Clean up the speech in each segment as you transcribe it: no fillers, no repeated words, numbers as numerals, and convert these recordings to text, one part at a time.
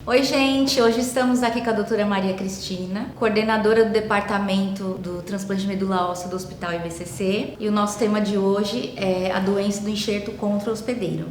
Oi, gente! Hoje estamos aqui com a doutora Maria Cristina, coordenadora do Departamento do Transplante de Medula Óssea do Hospital IBCC. E o nosso tema de hoje é a doença do enxerto contra-hospedeiro.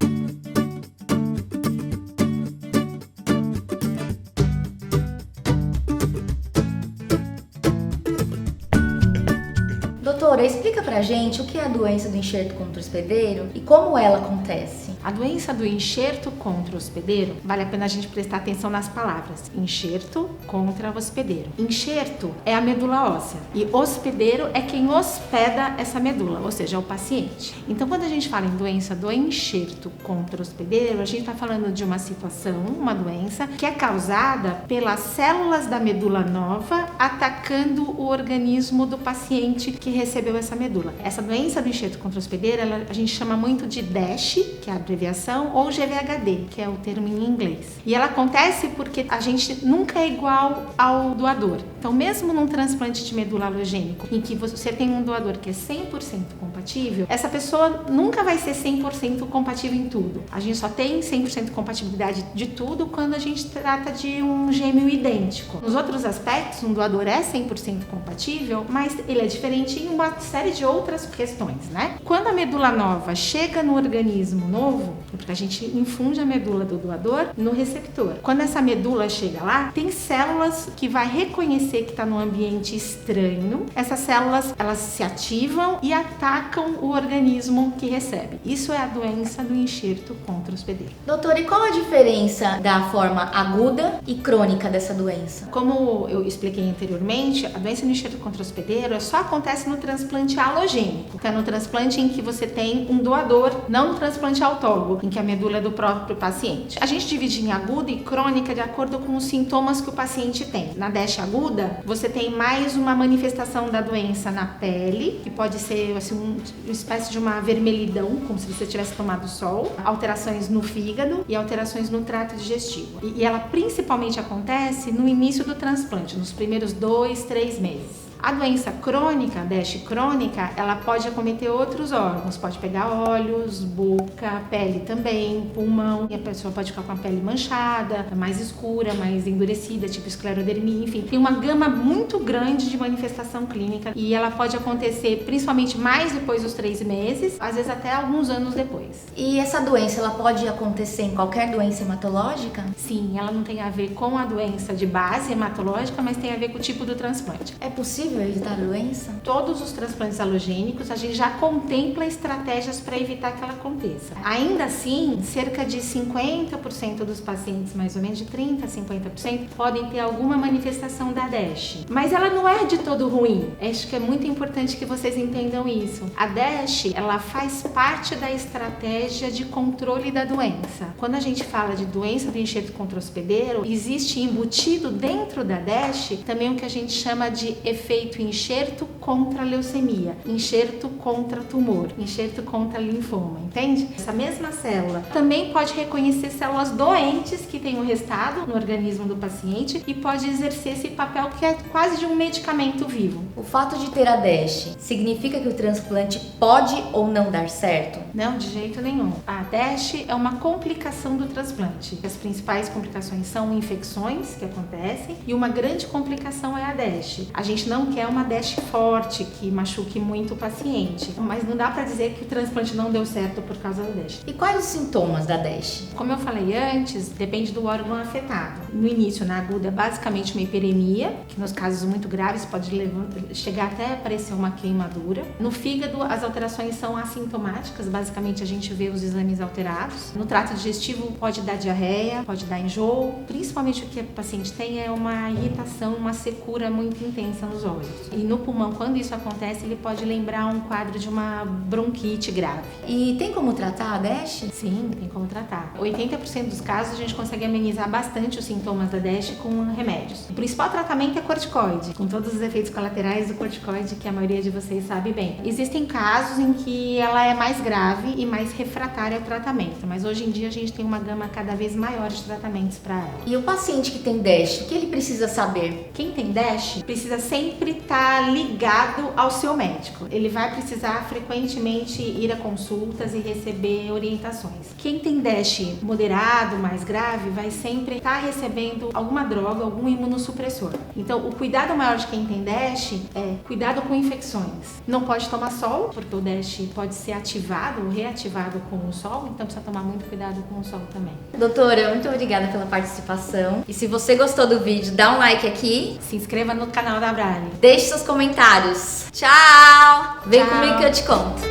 Doutora, explica pra gente o que é a doença do enxerto contra-hospedeiro e como ela acontece. A doença do enxerto contra-hospedeiro, vale a pena a gente prestar atenção nas palavras. Enxerto contra-hospedeiro. Enxerto é a medula óssea e hospedeiro é quem hospeda essa medula, ou seja, é o paciente. Então, quando a gente fala em doença do enxerto contra-hospedeiro, a gente está falando de uma situação, uma doença, que é causada pelas células da medula nova atacando o organismo do paciente que recebeu essa medula. Essa doença do enxerto contra-hospedeiro, a gente chama muito de DASH, que é a abreviação, ou GVHD, que é o termo em inglês. E ela acontece porque a gente nunca é igual ao doador. Então, mesmo num transplante de medula halogênico, em que você tem um doador que é 100% compatível, essa pessoa nunca vai ser 100% compatível em tudo. A gente só tem 100% compatibilidade de tudo quando a gente trata de um gêmeo idêntico. Nos outros aspectos, um doador é 100% compatível, mas ele é diferente em uma série de outras questões, né? Quando a medula nova chega no organismo novo, porque a gente infunde a medula do doador no receptor. Quando essa medula chega lá, tem células que vai reconhecer que está num ambiente estranho. Essas células, elas se ativam e atacam o organismo que recebe. Isso é a doença do enxerto contra-hospedeiro. Doutora, e qual a diferença da forma aguda e crônica dessa doença? Como eu expliquei anteriormente, a doença do enxerto contra-hospedeiro só acontece no transplante halogênico, que é no transplante em que você tem um doador, não no transplante autólogo, em que a medula é do próprio paciente. A gente divide em aguda e crônica de acordo com os sintomas que o paciente tem. Na DASH aguda, você tem mais uma manifestação da doença na pele, que pode ser assim, uma espécie de uma vermelhidão, como se você tivesse tomado sol, alterações no fígado e alterações no trato digestivo. E ela principalmente acontece no início do transplante, nos primeiros 2-3 meses. A doença crônica, a DASH crônica, ela pode acometer outros órgãos, pode pegar olhos, boca, pele também, pulmão, e a pessoa pode ficar com a pele manchada, mais escura, mais endurecida, tipo esclerodermia, enfim. Tem uma gama muito grande de manifestação clínica e ela pode acontecer principalmente mais depois dos 3 meses, às vezes até alguns anos depois. E essa doença, ela pode acontecer em qualquer doença hematológica? Sim, ela não tem a ver com a doença de base hematológica, mas tem a ver com o tipo do transplante. É possível evitar a doença? Todos os transplantes halogênicos, a gente já contempla estratégias para evitar que ela aconteça. Ainda assim, cerca de 50% dos pacientes, mais ou menos de 30% a 50%, podem ter alguma manifestação da DASH. Mas ela não é de todo ruim. Acho que é muito importante que vocês entendam isso. A DASH, ela faz parte da estratégia de controle da doença. Quando a gente fala de doença do enxerto contra-hospedeiro, existe embutido dentro da DASH também o que a gente chama de efeito enxerto contra leucemia, enxerto contra tumor, enxerto contra linfoma, entende? Essa mesma célula também pode reconhecer células doentes que têm um restado no organismo do paciente e pode exercer esse papel que é quase de um medicamento vivo. O fato de ter a DASH significa que o transplante pode ou não dar certo? Não, de jeito nenhum. A DASH é uma complicação do transplante. As principais complicações são infecções que acontecem e uma grande complicação é a DASH. A gente não quer uma DASH forte que machuque muito o paciente, mas não dá para dizer que o transplante não deu certo por causa da DASH. E quais os sintomas da DASH? Como eu falei antes, depende do órgão afetado. No início, na aguda, é basicamente uma hiperemia, que nos casos muito graves pode chegar até a aparecer uma queimadura. No fígado, as alterações são assintomáticas, basicamente a gente vê os exames alterados. No trato digestivo pode dar diarreia, pode dar enjoo, principalmente o que o paciente tem é uma irritação, uma secura muito intensa nos olhos. E no pulmão, quando isso acontece, ele pode lembrar um quadro de uma bronquite grave. E tem como tratar a DASH? Sim, tem como tratar. 80% dos casos a gente consegue amenizar bastante os sintomas da DASH com remédios. O principal tratamento é corticoide, com todos os efeitos colaterais do corticoide que a maioria de vocês sabe bem. Existem casos em que ela é mais grave e mais refratária ao tratamento, mas hoje em dia a gente tem uma gama cada vez maior de tratamentos para ela. E o paciente que tem DASH, o que ele precisa saber? Quem tem DASH precisa sempre sempre estar ligado ao seu médico. Ele vai precisar frequentemente ir a consultas e receber orientações. Quem tem DASH moderado, mais grave, vai sempre estar recebendo alguma droga, algum imunossupressor. Então, o cuidado maior de quem tem DASH é cuidado com infecções. Não pode tomar sol, porque o DASH pode ser ativado ou reativado com o sol, então precisa tomar muito cuidado com o sol também. Doutora, muito obrigada pela participação. E se você gostou do vídeo, dá um like aqui. Se inscreva no canal da Brale. Deixe seus comentários. Tchau! Vem Tchau. comigo que eu te conto.